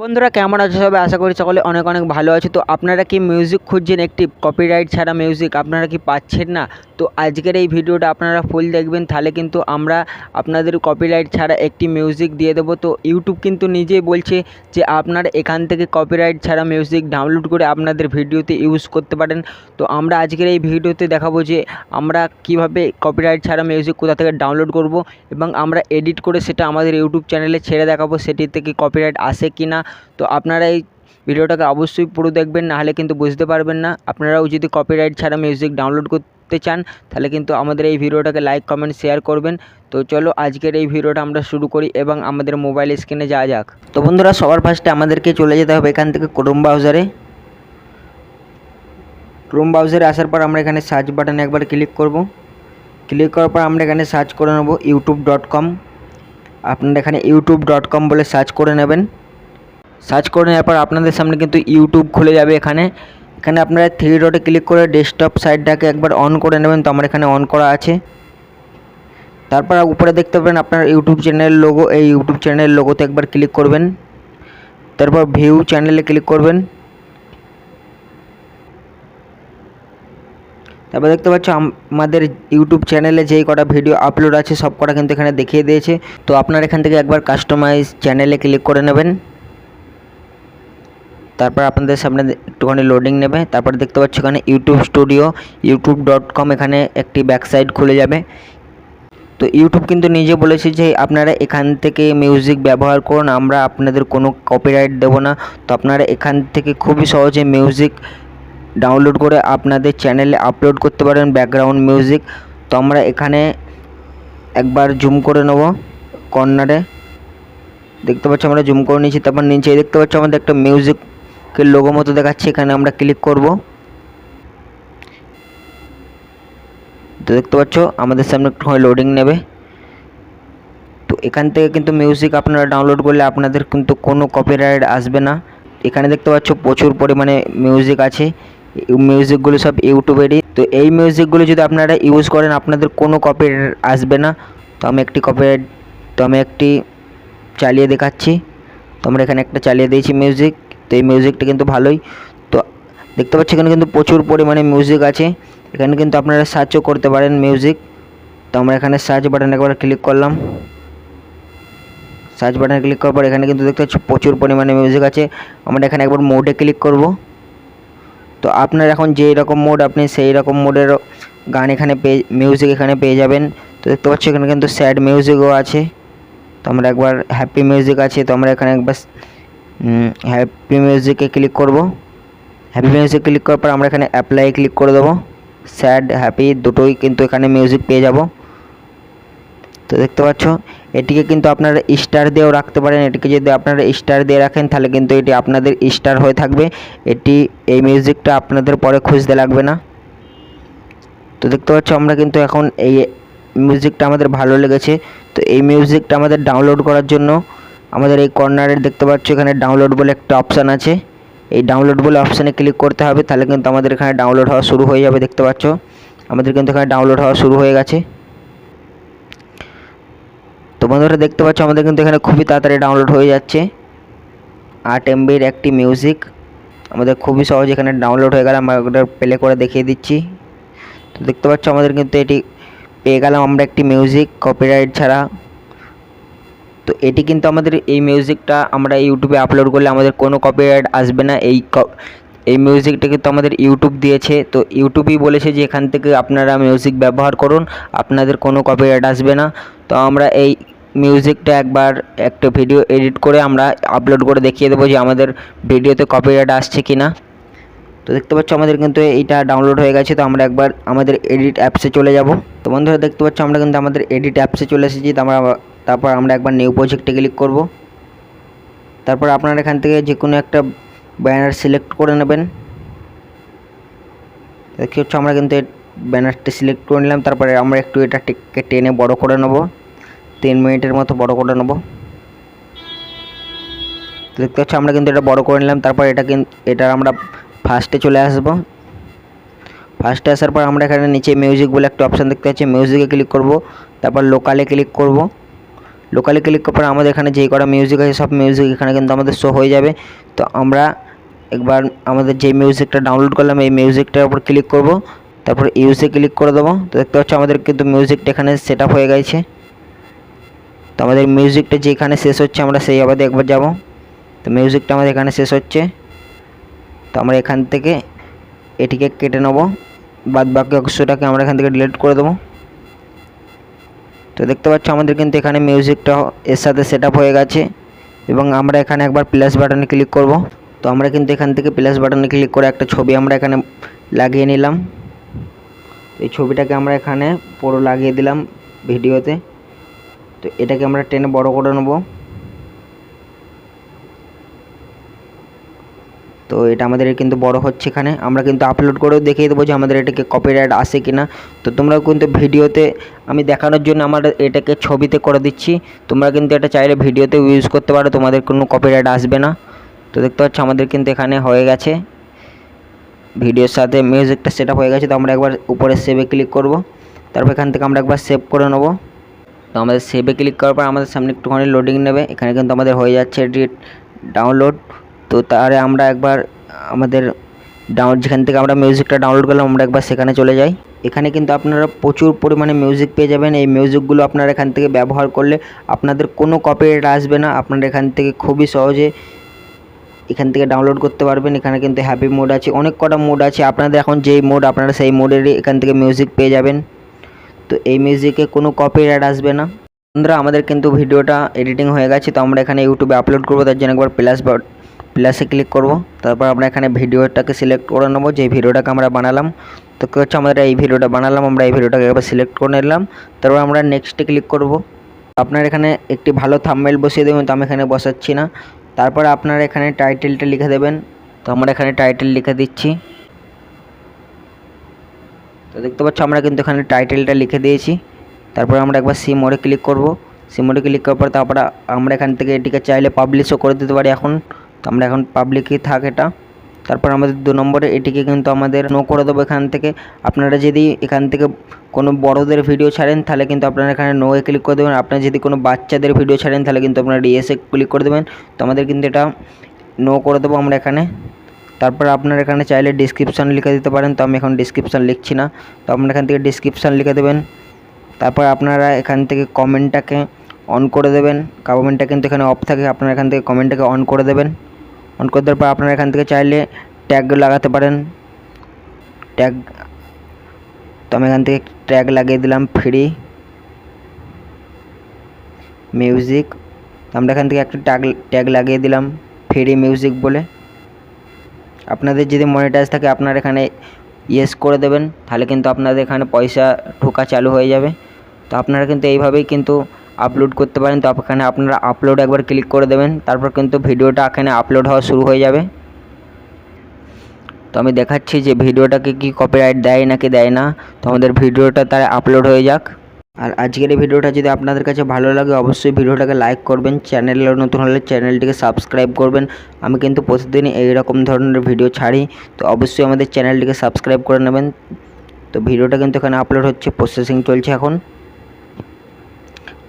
বন্ধুরা কেমন আছো সবাই? আশা করি সকলে অনেক অনেক ভালো আছে। তো আপনারা কি মিউজিক খুঁজছেন, একটি কপিরাইট ছাড়া মিউজিক আপনারা কি পাচ্ছেন না? তো আজকের এই ভিডিওটা আপনারা ফুল দেখবেন, তাহলে কিন্তু আমরা আপনাদের কপিরাইট ছাড়া একটি মিউজিক দিয়ে দেবো। তো ইউটিউব কিন্তু নিজেই বলছে যে আপনারা এখান থেকে কপিরাইট ছাড়া মিউজিক ডাউনলোড করে আপনাদের ভিডিওতে ইউজ করতে পারেন। তো আমরা আজকের এই ভিডিওতে দেখাবো যে আমরা কিভাবে কপিরাইট ছাড়া মিউজিক কোথা থেকে ডাউনলোড করব এবং আমরা এডিট করে সেটা আমাদের ইউটিউব চ্যানেলে ছেড়ে দেখাবো সেটি থেকে কপিরাইট আসে কি না। তো আপনারা এই ভিডিওটাকে অবশ্যই পুরো দেখবেন, নাহলে কিন্তু বুঝতে পারবেন না। আপনারাও যদি কপিরাইট ছাড়া মিউজিক ডাউনলোড করতে চান তাহলে কিন্তু আমাদের এই ভিডিওটাকে লাইক কমেন্ট শেয়ার করবেন। তো চলো আজকের এই ভিডিওটা আমরা শুরু করি এবং আমাদের মোবাইল স্ক্রিনে যাওয়া যাক। তো বন্ধুরা সবার ফার্স্টে আমাদেরকে চলে যেতে হবে এখান থেকে ক্রোম ব্রাউজারে। ক্রোম ব্রাউজারে আসার পর আমরা এখানে সার্চ বাটনে একবার ক্লিক করব। ক্লিক করার পর আমরা এখানে সার্চ করে নেব youtube.com। আপনারা এখানে youtube.com বলে সার্চ করে নেবেন। সার্চ করে নেওয়ার পর আপনাদের সামনে কিন্তু ইউটিউব খুলে যাবে। এখানে আপনারা থ্রি ডটে ক্লিক করে ডেস্কটপ সাইটটাকে একবার অন করে নেবেন। তো আমার এখানে অন করা আছে। তারপর উপরে দেখতে পাবেন আপনার ইউটিউব চ্যানেল লোগো, এই ইউটিউব চ্যানেল লোগোতে একবার ক্লিক করবেন। তারপর ভিউ চ্যানেলে ক্লিক করবেন। তারপর দেখতে পাচ্ছ আমাদের ইউটিউব চ্যানেলে যেই কটা ভিডিও আপলোড আছে সব কটা কিন্তু এখানে দেখিয়ে দিয়েছে। তো আপনারা এখান থেকে একবার কাস্টমাইজ চ্যানেলে ক্লিক করে নেবেন। তারপর আপনাদের সামনে একটুখানি লোডিং নেবে। তারপর দেখতে পাচ্ছ এখানে ইউটিউব স্টুডিও youtube.com, এখানে একটি ব্যাকসাইড খুলে যাবে। তো ইউটিউব কিন্তু নিজে বলেছে যে আপনারা এখান থেকে মিউজিক ব্যবহার করুন, আমরা আপনাদের কোনো কপিরাইট দেবো না। তো আপনারা এখান থেকে খুবই সহজে মিউজিক ডাউনলোড করে আপনাদের চ্যানেলে আপলোড করতে পারেন, ব্যাকগ্রাউন্ড মিউজিক। তো আমরা এখানে একবার জুম করে নেব, কর্নারে দেখতে পাচ্ছ আমরা জুম করে নিয়েছি। তারপর নিচে দেখতে পাচ্ছ আমাদের একটা মিউজিকের লোগো মতো দেখাচ্ছে, এখানে আমরা ক্লিক করব। তো দেখতে পাচ্ছ আমাদের সামনে একটু লোডিং নেবে। তো এখান থেকে কিন্তু মিউজিক আপনারা ডাউনলোড করলে আপনাদের কিন্তু কোনো কপিরাইট আসবে না। এখানে দেখতে পাচ্ছ প্রচুর পরিমাণে মিউজিক আছে, মিউজিকগুলো সব ইউটিউবেরই। তো এই মিউজিকগুলো যদি আপনারা ইউজ করেন আপনাদের কোনো কপিরাইট আসবে না। তো আমি একটি চালিয়ে দেখাচ্ছি। তো আমরা এখানে একটা চালিয়ে দিয়েছি মিউজিক। তো এই মিউজিকটা কিন্তু ভালোই। তো দেখতে পাচ্ছি এখানে কিন্তু প্রচুর পরিমাণে মিউজিক আছে। এখানে কিন্তু আপনারা সার্চও করতে পারেন মিউজিক। তো আমরা এখানে সার্চ বাটনে একবার ক্লিক করলাম। সার্চ বাটনে ক্লিক করার পর এখানে কিন্তু দেখতে পাচ্ছি প্রচুর পরিমাণে মিউজিক আছে। আমরা এখানে একবার মোডে ক্লিক করব। তো আপনার এখন যেই রকম মোড আপনি সেই রকম মোডের গান এখানে মিউজিক এখানে পেয়ে যাবেন। তো দেখতে পাচ্ছি এখানে কিন্তু স্যাড মিউজিকও আছে। তো আমরা একবার হ্যাপি মিউজিক আছে, তো আমরা এখানে একবার হ্যাপি মিউজিকে ক্লিক করব। হ্যাপি মিউজিক ক্লিক করার পর আমরা এখানে অ্যাপ্লাই ক্লিক করে দেবো। স্যাড হ্যাপি দুটোই কিন্তু এখানে মিউজিক পেয়ে যাব। তো দেখতে পাচ্ছ এটিকে কিন্তু আপনারা স্টার দিয়েও রাখতে পারেন। এটিকে যদি আপনারা স্টার দিয়ে রাখেন তাহলে কিন্তু এটি আপনাদের স্টার হয়ে থাকবে। এই মিউজিকটা আপনাদের পরে খুঁজতে লাগবে না। তো দেখতে পাচ্ছ আমরা কিন্তু এখন এই মিউজিকটা আমাদের ভালো লেগেছে। তো এই মিউজিকটা আমাদের ডাউনলোড করার জন্য আমাদের এই কর্নারে দেখতে পাচ্ছ এখানে ডাউনলোড বলে একটা অপশান আছে। এই ডাউনলোড বলে অপশানে ক্লিক করতে হবে, তাহলে কিন্তু আমাদের এখানে ডাউনলোড হওয়া শুরু হয়ে যাবে। দেখতে পাচ্ছ আমাদের কিন্তু এখানে ডাউনলোড হওয়া শুরু হয়ে গেছে। তো বন্ধুরা দেখতে পাচ্ছ আমাদের কিন্তু এখানে খুবই তাড়াতাড়ি ডাউনলোড হয়ে যাচ্ছে। 8 MBর একটি মিউজিক আমাদের খুবই সহজ এখানে ডাউনলোড হয়ে গেল। আমরা ওটা প্লে করে দেখিয়ে দিচ্ছি। তো দেখতে পাচ্ছ আমাদের কিন্তু এটি পেয়ে গেলাম আমরা একটি মিউজিক কপিরাইট ছাড়া। তো এটি কিন্তু আমাদের এই মিউজিকটা আমরা ইউটিউবে আপলোড করলে আমাদের কোনো কপিরাইট আসবে না। এই মিউজিকটা কিন্তু আমাদের ইউটিউব দিয়েছে। তো ইউটিউবই বলেছে যে এখান থেকে আপনারা মিউজিক ব্যবহার করুন, আপনাদের কোনো কপিরাইট আসবে না। তো আমরা এই মিউজিকটা একবার একটা ভিডিও এডিট করে আমরা আপলোড করে দেখিয়ে দেবো যে আমাদের ভিডিওতে কপিরাইট আসছে কি না। তো দেখতে পাচ্ছ আমাদের কিন্তু এইটা ডাউনলোড হয়ে গেছে। তো আমরা একবার আমাদের এডিট অ্যাপসে চলে যাব। তো বন্ধুরা দেখতে পাচ্ছ আমরা কিন্তু আমাদের এডিট অ্যাপসে চলে এসেছি। তারপর আমরা একবার নিউ প্রজেক্টে ক্লিক করব। তারপর আপনারা এখান থেকে যে কোনো একটা ব্যানার সিলেক্ট করে নেবেন। দেখতে হচ্ছে আমরা কিন্তু ব্যানারটি সিলেক্ট করে নিলাম। তারপরে আমরা একটু এটাকে টেনে বড় করে নেব, 3 মিনিটের মতো বড় করে নেব। দেখতে হচ্ছে আমরা কিন্তু এটা বড় করে নিলাম। তারপর এটার আমরা ফার্স্টে চলে আসব। ফার্স্টে আসার পর আমরা এখানে নিচে মিউজিক বলে একটা অপশান দেখতে পাচ্ছি, মিউজিকে ক্লিক করব। তারপর লোকালে ক্লিক করব। লোকালে ক্লিক করার পর আমাদের এখানে যেই কটা মিউজিক আছে সব মিউজিক এখানে কিন্তু আমাদের শো হয়ে যাবে। তো আমরা একবার আমাদের যে মিউজিকটা ডাউনলোড করলাম এই মিউজিকটার উপর ক্লিক করব, তারপর ইউজে ক্লিক করে দেবো। তো দেখতে পাচ্ছ আমাদের কিন্তু মিউজিকটা এখানে সেট আপ হয়ে গেছে। তো আমাদের মিউজিকটা যেখানে শেষ হচ্ছে আমরা সেই আবাদে একবার যাব। তো মিউজিকটা আমাদের এখানে শেষ হচ্ছে, তো আমরা এখান থেকে এটিকে কেটে নেব, বাদ বাকি অংশটাকে আমরা এখান থেকে ডিলিট করে দেবো। তো দেখতে পাচ্ছ আমাদের কিন্তু এখানে মিউজিকটা এর সাথে সেট আপ হয়ে গেছে এবং আমরা এখানে একবার প্লাস বাটনে ক্লিক করব। তো আমরা কিন্তু এখান থেকে প্লাস বাটনে ক্লিক করে একটা ছবি আমরা এখানে লাগিয়ে নিলাম। এই ছবিটাকে আমরা এখানে পুরো লাগিয়ে দিলাম ভিডিওতে। তো এটাকে আমরা টেনে বড় করে নেব। তো এটা আমাদের কিন্তু বড় হচ্ছে, এখানে আমরা কিন্তু আপলোড করেও দেখিয়ে দেবো যে আমাদের এটাকে কপিরাইট আসে কি না। তো তোমরাও কিন্তু ভিডিওতে আমি দেখানোর জন্য আমার এটাকে ছবিতে করে দিচ্ছি, তোমরা কিন্তু এটা চাইলে ভিডিওতে ইউজ করতে পারো, তোমাদের কোনো কপিরাইট আসবে না। তো দেখতে পাচ্ছ আমাদের কিন্তু এখানে হয়ে গেছে, ভিডিওর সাথে মিউজিকটা সেট আপ হয়ে গেছে। তো আমরা একবার উপরে সেভে ক্লিক করব, তারপর এখান থেকে আমরা একবার সেভ করে নেব। তো আমাদের সেভে ক্লিক করার পর আমাদের সামনে একটুখানি লোডিং নেবে, এখানে কিন্তু আমাদের হয়ে যাচ্ছে ডাউনলোড। তো তারে আমরা একবার আমাদের যেখান থেকে আমরা মিউজিকটা ডাউনলোড করলাম আমরা একবার সেখানে চলে যাই। এখানে কিন্তু আপনারা প্রচুর পরিমাণে মিউজিক পেয়ে যাবেন। এই মিউজিকগুলো আপনারা এখান থেকে ব্যবহার করলে আপনাদের কোনো কপিরাইট আসবে না। আপনারা এখান থেকে খুবই সহজে এখান থেকে ডাউনলোড করতে পারবেন। এখানে কিন্তু হ্যাপি মোড আছে, অনেক কটা মোড আছে, আপনাদের এখন যেই মোড আপনারা সেই মোডেরই এখান থেকে মিউজিক পেয়ে যাবেন। তো এই মিউজিকে কোনো কপিরাইট আসবে না। বন্ধুরা আমাদের কিন্তু ভিডিওটা এডিটিং হয়ে গেছে, তো আমরা এখানে ইউটিউবে আপলোড করবো, তার জন্য একবার প্লাসে ক্লিক করব। তারপর আমরা এখানে ভিডিওটাকে সিলেক্ট করে নেবো, যে ভিডিওটাকে আমরা বানালাম। তো কী হচ্ছে আমাদের এই ভিডিওটা বানালাম, আমরা এই ভিডিওটাকে একবার সিলেক্ট করে নিলাম, তারপর আমরা নেক্সটে ক্লিক করব। আপনার এখানে একটি ভালো থাম্বনেল বসিয়ে দেবেন, তো আমি এখানে বসাচ্ছি না। তারপর আপনারা এখানে টাইটেলটা লিখে দেবেন, তো আমরা এখানে টাইটেল লিখে দিচ্ছি। তো দেখতে পাচ্ছ আমরা কিন্তু এখানে টাইটেলটা লিখে দিয়েছি। তারপর আমরা একবার সি মোডে ক্লিক করব। সি মোডে ক্লিক করার পর তারপর আমরা এখান থেকে এটিকে চাইলে পাবলিশও করে দিতে পারি এখন। তো আমরা এখন পাবলিকই থাক এটা। তারপর আমাদের 2 নম্বরে এটিকে কিন্তু আমাদের নো করে দেবো এখান থেকে। আপনারা যদি এখান থেকে কোনো বড়দের ভিডিও ছাড়েন তাহলে কিন্তু আপনারা এখানে নো এ ক্লিক করে দেবেন। আপনারা যদি কোনো বাচ্চাদের ভিডিও ছাড়েন তাহলে কিন্তু আপনারা ইয়েসে ক্লিক করে দেবেন। তো আমাদের কিন্তু এটা নো করে দেবো আমরা এখানে। তারপর আপনারা এখানে চাইলে ডিসক্রিপশান লিখে দিতে পারেন, তো আমি এখন ডিসক্রিপশান লিখছি না। তো আপনারা এখান থেকে ডিসক্রিপশান লিখে দেবেন। তারপর আপনারা এখান থেকে কমেন্টটাকে অন করে দেবেন। কমেন্টটা কিন্তু এখানে অফ থাকে, আপনারা এখান থেকে কমেন্টটাকে অন করে দেবেন। অন করে দেওয়ার পর আপনারা এখান থেকে চাইলে ট্যাগ লাগাতে পারেন, ট্যাগ। তো আমি এখান থেকে ট্যাগ লাগিয়ে দিলাম ফ্রি মিউজিক। আমরা এখান থেকে একটা ট্যাগ লাগিয়ে দিলাম ফ্রি মিউজিক বলে। আপনাদের যদি মনিটাইজ থাকে আপনারা এখানে ইয়েস করে দেবেন, তাহলে কিন্তু আপনাদের এখানে পয়সা ঢোকা চালু হয়ে যাবে। তো আপনারা কিন্তু এইভাবেই কিন্তু আপলোড করতে পারেন। তো এখানে আপনারা আপলোড একবার ক্লিক করে দেবেন, তারপর কিন্তু ভিডিওটা এখানে আপলোড হওয়া শুরু হয়ে যাবে। তো আমি দেখাচ্ছি যে ভিডিওটাকে কি কপিরাইট দেয় নাকি দেয় না। তো আমাদের ভিডিওটা তার আপলোড হয়ে যাক। আর আজকের এই ভিডিওটা যদি আপনাদের কাছে ভালো লাগে অবশ্যই ভিডিওটাকে লাইক করবেন, চ্যানেলে নতুন হলে চ্যানেলটিকে সাবস্ক্রাইব করবেন। আমি কিন্তু প্রতিদিনই এইরকম ধরনের ভিডিও ছাড়ি, তো অবশ্যই আমাদের চ্যানেলটিকে সাবস্ক্রাইব করে নেবেন। তো ভিডিওটা কিন্তু এখানে আপলোড হচ্ছে, প্রসেসিং চলছে এখন।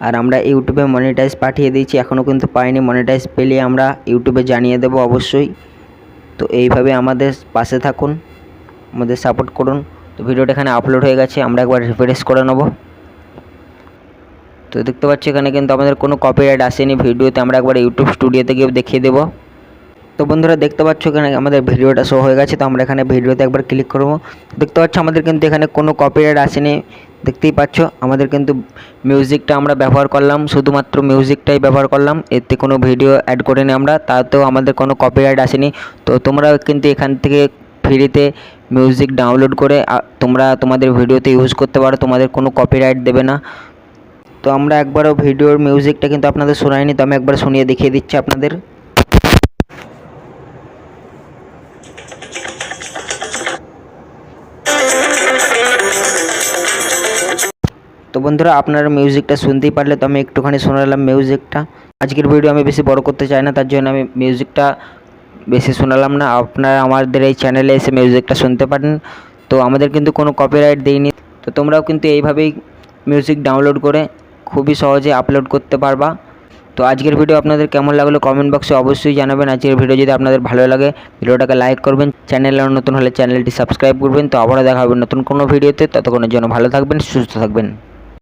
আর আমরা ইউটিউবে মনিটাইজ পাঠিয়ে দিয়েছি, এখনও কিন্তু পাইনি। মনিটাইজ পেলে আমরা ইউটিউবে জানিয়ে দেবো অবশ্যই। তো এইভাবে আমাদের পাশে থাকুন, আমাদের সাপোর্ট করুন। তো ভিডিওটা এখানে আপলোড হয়ে গেছে, আমরা একবার রিফ্রেশ করে নেব। তো দেখতে পাচ্ছি এখানে কিন্তু আমাদের কোনো কপিরাইট আসেনি ভিডিওতে, আমরা একবার ইউটিউব স্টুডিওতে গিয়ে দেখিয়ে দেবো। তো বন্ধুরা দেখতে পাচ্ছ এখানে আমাদের ভিডিওটা শো হয়ে গেছে। তো আমরা এখানে ভিডিওতে একবার ক্লিক করব। দেখতে পাচ্ছ আমাদের কিন্তু এখানে কোনো কপিরাইট আসেনি, দেখতেই পাচ্ছ। আমাদের কিন্তু মিউজিকটা আমরা ব্যবহার করলাম, শুধুমাত্র মিউজিকটাই ব্যবহার করলাম, এতে কোনো ভিডিও অ্যাড করিনি আমরা, তাতেও আমাদের কোনো কপিরাইট আসেনি। তো তোমরা কিন্তু এখান থেকে ফ্রিতে মিউজিক ডাউনলোড করে তোমরা তোমাদের ভিডিওতে ইউজ করতে পারো, তোমাদের কোনো কপিরাইট দেবে না। তো আমরা একবারও ভিডিওর মিউজিকটা কিন্তু আপনাদের শোনাইনি, তো আমি একবার শুনিয়ে দেখিয়ে দিচ্ছি আপনাদের। তো বন্ধুরা আপনারা মিউজিকটা শুনতেই পারলে, তো আমি একটুখানি শোনালাম মিউজিকটা। আজকের ভিডিও আমি বেশি বড় করতে চাই না, তার জন্য আমি মিউজিকটা বেশি শোনালাম না। আপনারা আমাদের এই চ্যানেলে এসে মিউজিকটা শুনতে পারেন। তো আমাদের কিন্তু কোনো কপিরাইট দেয়নি। তো তোমরাও কিন্তু এইভাবেই মিউজিক ডাউনলোড করে খুবই সহজে আপলোড করতে পারবা। তো আজকের ভিডিও আপনাদের কেমন লাগলো কমেন্ট বক্সে অবশ্যই জানাবেন। আজকের ভিডিও যদি আপনাদের ভালো লাগে ভিডিওটাকে লাইক করবেন, চ্যানেলে নতুন হলে চ্যানেলটি সাবস্ক্রাইব করবেন। তো আবারও দেখা হবে নতুন কোনো ভিডিওতে, ততক্ষণের জন্য ভালো থাকবেন, সুস্থ থাকবেন।